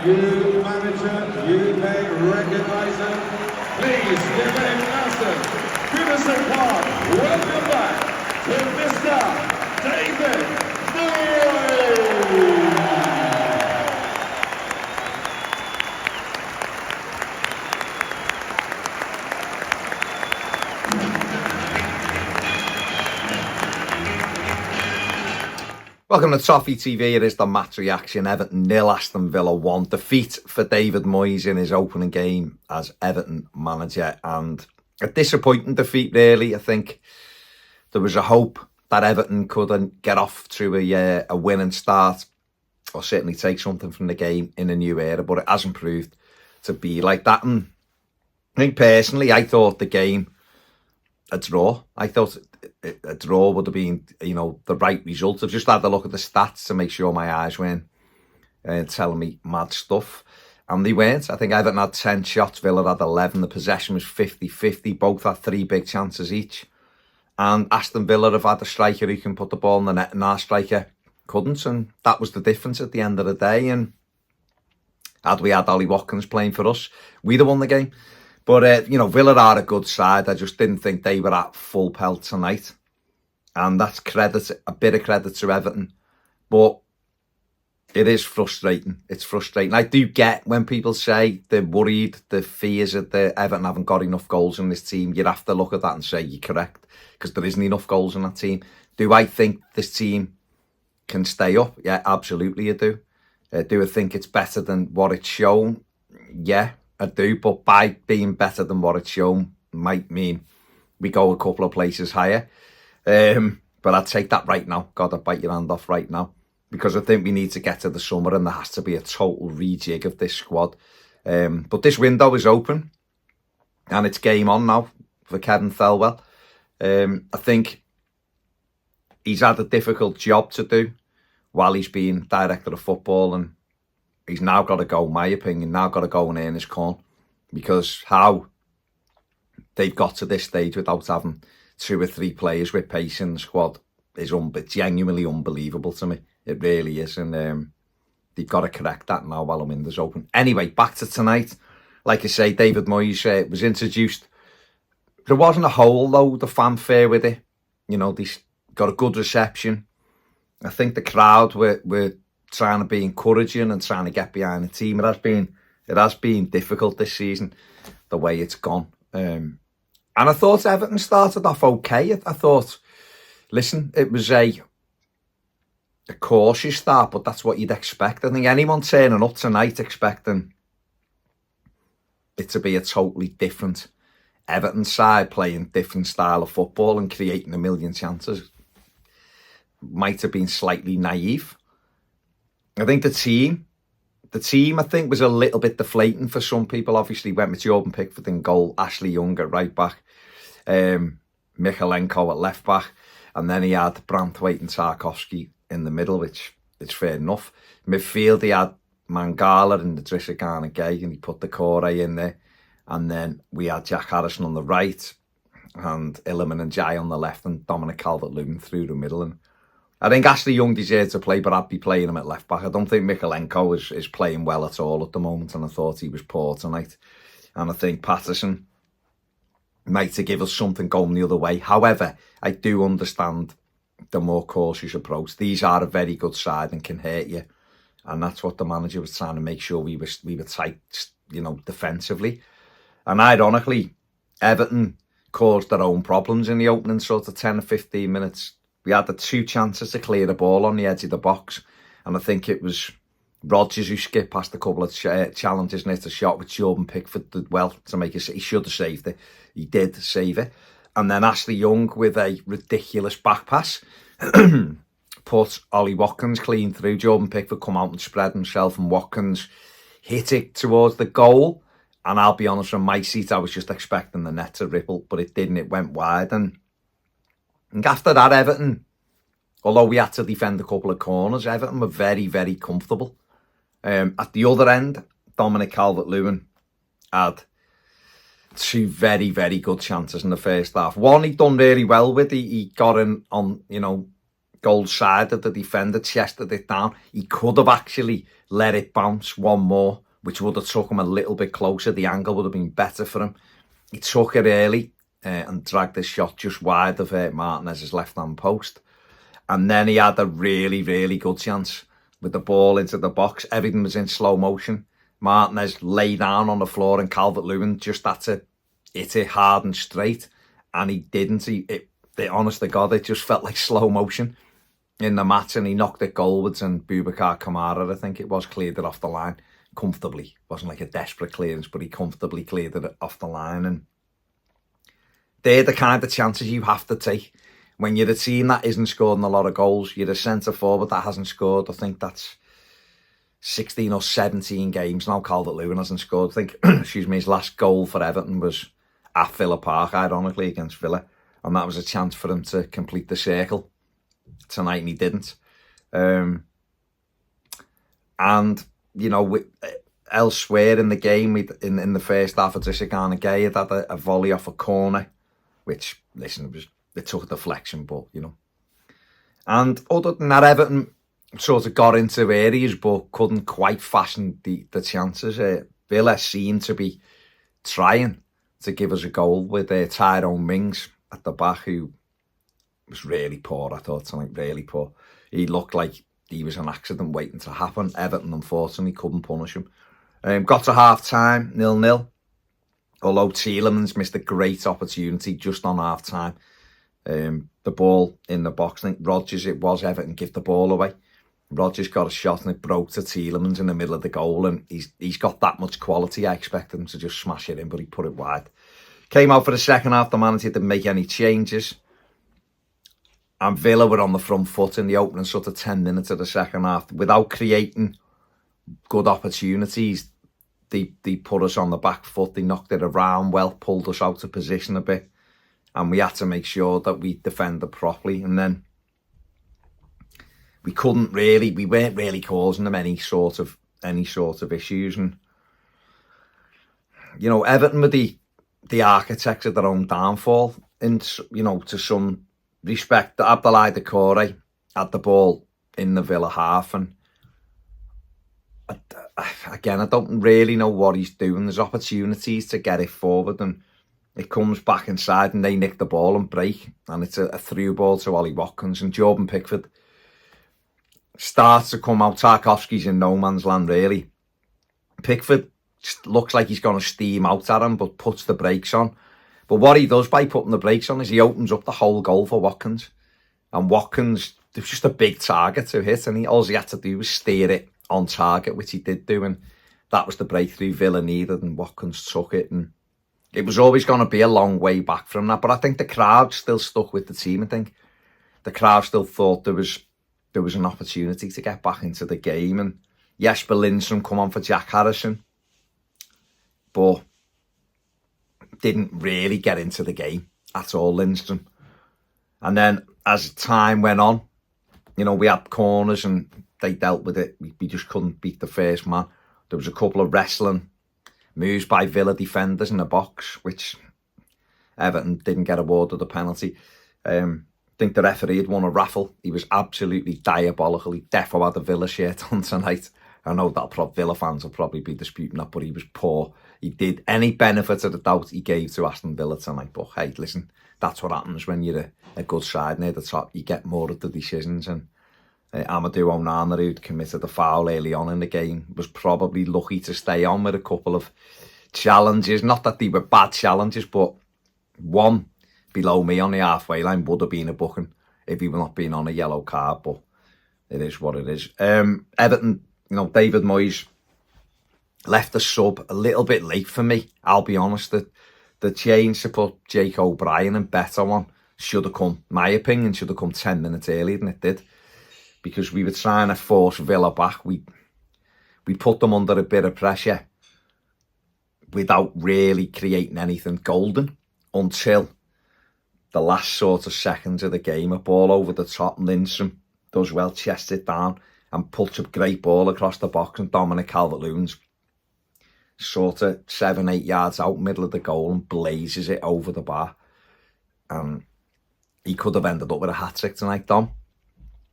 you manager, you may recognise him. Please give him Aston, Goodison Park. Welcome back to Mr. David Brien. Welcome to Toffee TV. It is the match reaction. Everton 0, Aston Villa 1. Defeat for David Moyes in his opening game as Everton manager, and a disappointing defeat really. I think there was a hope that Everton could get off to a winning start, or certainly take something from the game in a new era, but it hasn't proved to be like that. And I think personally, I thought the game a draw. I thought a draw would have been, the right result. I've just had a look at the stats to make sure my eyes weren't telling me mad stuff. And they weren't. I think Everton had 10 shots, Villa had 11. The possession was 50-50. Both had 3 big chances each. And Aston Villa have had a striker who can put the ball in the net, and our striker couldn't. And that was the difference at the end of the day. And had we had Ollie Watkins playing for us, we'd have won the game. But, Villa are a good side. I just didn't think they were at full pelt tonight. And that's a bit of credit to Everton. But it is frustrating. It's frustrating. I do get when people say they're worried, the fears that Everton haven't got enough goals in this team. You'd have to look at that and say you're correct, because there isn't enough goals in that team. Do I think this team can stay up? Yeah, absolutely I do. Do I think it's better than what it's shown? Yeah, I do, but by being better than what it's shown might mean we go a couple of places higher. But I'd take that right now. God, I'd bite your hand off right now, because I think we need to get to the summer and there has to be a total rejig of this squad. But this window is open and it's game on now for Kevin Thelwell. I think he's had a difficult job to do while he's been director of football, and he's now got to go, in my opinion, and earn his corn, because how they've got to this stage without having 2 or 3 players with pace in the squad is genuinely unbelievable to me. It really is, and they've got to correct that now while the window's open. Anyway, back to tonight. Like I say, David Moyes was introduced. There wasn't a whole load of fanfare with it. They got a good reception. I think the crowd were trying to be encouraging and trying to get behind the team. It has been difficult this season, the way it's gone. And I thought Everton started off okay. I thought, listen, it was a cautious start, but that's what you'd expect. I think anyone turning up tonight expecting it to be a totally different Everton side, playing different style of football and creating a million chances, might have been slightly naive. I think the team I think was a little bit deflating for some people. Obviously went with Jordan Pickford in goal, Ashley Young at right back, Mykolenko at left back, and then he had Branthwaite and Tarkowski in the middle, which is fair enough. Midfield, he had Mangala and Idrissa Gana Gueye, and he put the Corey in there. And then we had Jack Harrison on the right, and Illiman and Jai on the left, and Dominic Calvert-Lewin through the middle. And I think Ashley Young deserved to play, but I'd be playing him at left back. I don't think Mykolenko is playing well at all at the moment, and I thought he was poor tonight. And I think Patterson might have given us something going the other way. However, I do understand the more cautious approach. These are a very good side and can hurt you, and that's what the manager was trying to make sure we were tight, defensively. And ironically, Everton caused their own problems in the opening sort of 10 or 15 minutes. We had the 2 chances to clear the ball on the edge of the box, and I think it was Rodgers who skipped past a couple of challenges and hit a shot, which Jordan Pickford did well to make it. He should have saved it. He did save it. And then Ashley Young with a ridiculous back pass put Ollie Watkins clean through. Jordan Pickford come out and spread himself, and Watkins hit it towards the goal. And I'll be honest, from my seat, I was just expecting the net to ripple, but it didn't. It went wide. And after that, Everton, although we had to defend a couple of corners, Everton were very, very comfortable. At the other end, Dominic Calvert-Lewin had 2 very, very good chances in the first half. One he'd done really well with. He got in on, goal side of the defender, chested it down. He could have actually let it bounce one more, which would have took him a little bit closer. The angle would have been better for him. He took it early and dragged the shot just wide of Martinez's left-hand post. And then he had a really, really good chance with the ball into the box. Everything was in slow motion. Martinez lay down on the floor and Calvert-Lewin just had to hit it hard and straight. And he didn't. Honest to God, it just felt like slow motion in the match, and he knocked it goalwards, and Boubacar Kamara, I think it was, cleared it off the line comfortably. It wasn't like a desperate clearance, but he comfortably cleared it off the line. And they're the kind of chances you have to take. When you're a team that isn't scoring a lot of goals, you're a centre forward that hasn't scored. I think that's 16 or 17 games now. Calvert-Lewin hasn't scored. I think, excuse me, his last goal for Everton was at Villa Park, ironically, against Villa. And that was a chance for him to complete the circle tonight, and he didn't. And, you know, elsewhere in the game, in the first half, Idrissa Gana Gueye had a volley off a corner, which, listen, it took a deflection, but, you know. And other than that, Everton sort of got into areas, but couldn't quite fashion the chances. Villa seemed to be trying to give us a goal with Tyrone Mings at the back, who was really poor, I thought, tonight, really poor. He looked like he was an accident waiting to happen. Everton, unfortunately, couldn't punish him. Got to half-time, 0-0. Although Tielemans missed a great opportunity just on half-time. The ball in the box, I think Rodgers, it was Everton, give the ball away. Rodgers got a shot and it broke to Tielemans in the middle of the goal, and he's got that much quality. I expected him to just smash it in, but he put it wide. Came out for the second half, the manager didn't make any changes. And Villa were on the front foot in the opening sort of 10 minutes of the second half. Without creating good opportunities, they put us on the back foot. They knocked it around well, pulled us out of position a bit. And we had to make sure that we defended properly. And then we weren't really causing them any sort of issues. And, you know, Everton were the architects of their own downfall, in, you know, to some respect. Abdoulaye Doucouré had the ball in the Villa half, and again, I don't really know what he's doing. There's opportunities to get it forward, and it comes back inside, and they nick the ball and break, and it's a through ball to Ollie Watkins, and Jordan Pickford starts to come out. Tarkowski's in no man's land, really. Pickford looks like he's going to steam out at him, but puts the brakes on. But what he does by putting the brakes on is he opens up the whole goal for Watkins. And Watkins, there's just a big target to hit, and all he had to do was steer it on target, which he did do, and that was the breakthrough Villa needed, and Watkins took it. And it was always going to be a long way back from that, but I think the crowd still stuck with the team. I think the crowd still thought there was an opportunity to get back into the game. And Jesper Lindstrom come on for Jack Harrison, but didn't really get into the game at all, Lindstrom. And then as time went on, you know, we had corners and they dealt with it. We just couldn't beat the first man. There was a couple of wrestling moves by Villa defenders in the box, which Everton didn't get awarded a penalty. I think the referee had won a raffle. He was absolutely diabolical. He defo had a Villa shirt on tonight. I know that Villa fans will probably be disputing that, but he was poor. He did any benefit of the doubt he gave to Aston Villa tonight. But hey, listen, that's what happens when you're a good side near the top. You get more of the decisions. And Amadou Onana, who'd committed a foul early on in the game, was probably lucky to stay on with a couple of challenges. Not that they were bad challenges, but one below me on the halfway line would have been a booking if he were not being on a yellow card. But it is what it is. Everton, you know, David Moyes left the sub a little bit late for me. I'll be honest, the change to put Jake O'Brien and Beto on should have come, my opinion, should have come 10 minutes earlier than it did. Because we were trying to force Villa back. We put them under a bit of pressure without really creating anything golden until the last sort of seconds of the game. A ball over the top, Lindstrom does well, chests it down and puts a great ball across the box, and Dominic Calvert-Lewin's sort of 7-8 yards out, middle of the goal, and blazes it over the bar. He could have ended up with a hat-trick tonight, Dom.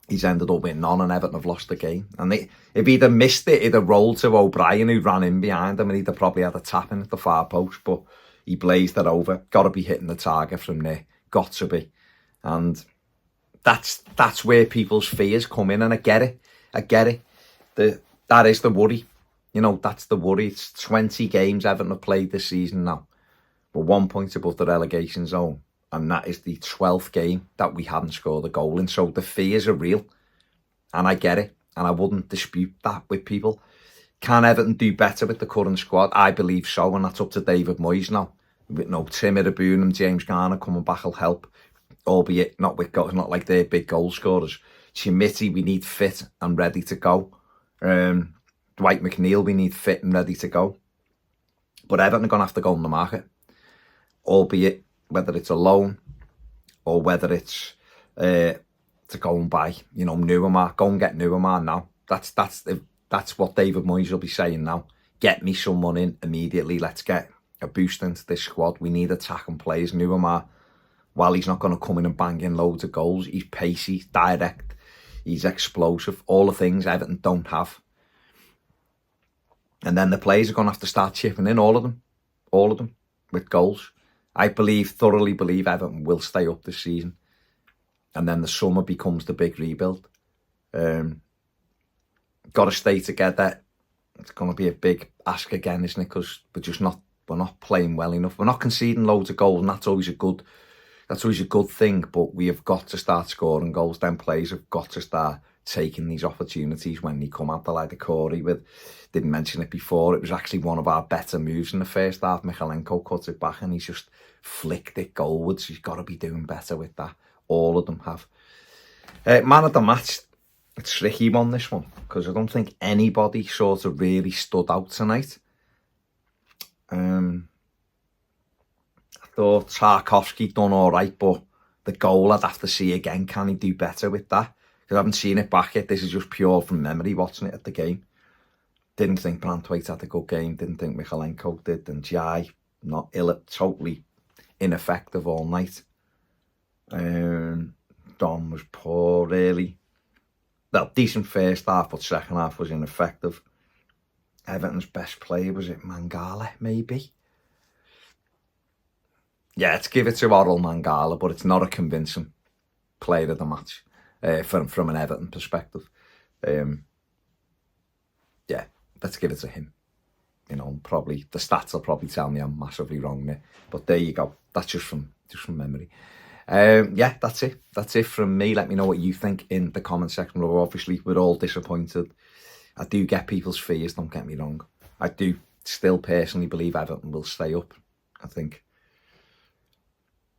he's ended up with none, and Everton have lost the game. And if he'd have missed it, he'd have rolled to O'Brien, who ran in behind him, and he'd have probably had a tap in at the far post, but he blazed it over. Got to be hitting the target from there. Got to be. And that's where people's fears come in, and I get it. That is the worry. You know, that's the worry. It's 20 games Everton have played this season now. We're 1 point above the relegation zone. And that is the 12th game that we haven't scored a goal in. So the fears are real. And I get it. And I wouldn't dispute that with people. Can Everton do better with the current squad? I believe so. And that's up to David Moyes now. With no Tim Iroboon and James Garner coming back will help. Albeit not with goals, not like they're big goal scorers. Chimiti, we need fit and ready to go. Dwight McNeil, we need fit and ready to go. But Everton are going to have to go on the market. Albeit, whether it's a loan or whether it's to go and buy, Nuamar. Go and get Nuamar now. That's what David Moyes will be saying now. Get me someone in immediately. Let's get a boost into this squad. We need attacking players. Nuamar, while he's not going to come in and bang in loads of goals, he's pacey, direct, he's explosive. All the things Everton don't have. And then the players are going to have to start chipping in, all of them, with goals. I thoroughly believe Everton will stay up this season. And then the summer becomes the big rebuild. Got to stay together. It's going to be a big ask again, isn't it? Because we're not playing well enough. We're not conceding loads of goals, and that's always a good thing. But we have got to start scoring goals. Then players have got to start taking these opportunities when they come out. Like the Corey didn't mention it before. It was actually one of our better moves in the first half. Michalenko cut it back and he's just flicked it goalwards. He's got to be doing better with that. All of them have. Man of the match, it's a tricky one, this one, because I don't think anybody sort of really stood out tonight. I thought Tarkowski done all right, but the goal I'd have to see again. Can he do better with that? Because I haven't seen it back yet. This is just pure from memory, watching it at the game. Didn't think Branthwaite had a good game. Didn't think Michalenko did. And Jai, totally ineffective all night. Dom was poor, really. Well, decent first half, but second half was ineffective. Everton's best player, was it Mangala, maybe? Yeah, let's give it to Oral Mangala, but it's not a convincing player of the match from an Everton perspective. Yeah, let's give it to him. Probably the stats will probably tell me I'm massively wrong there, but there you go. That's just from memory. Yeah, that's it. That's it from me. Let me know what you think in the comment section below. Obviously, we're all disappointed. I do get people's fears, don't get me wrong. I do still personally believe Everton will stay up. I think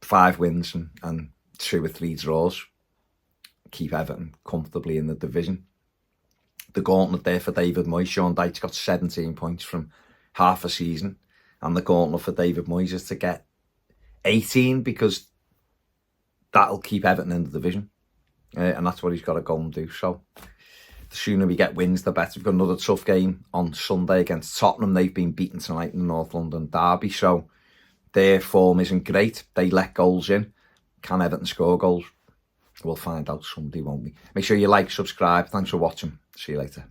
5 wins and 2 or 3 draws keep Everton comfortably in the division. The gauntlet there for David Moyes. Sean Dyche got 17 points from half a season, and the gauntlet for David Moyes is to get 18, because that'll keep Everton in the division, and that's what he's got to go and do. So the sooner we get wins, the better. We've got another tough game on Sunday against Tottenham. They've been beaten tonight in the North London derby, so their form isn't great. They let goals in. Can Everton score goals? We'll find out Sunday, won't we? Make sure you like, subscribe. Thanks for watching. See you later.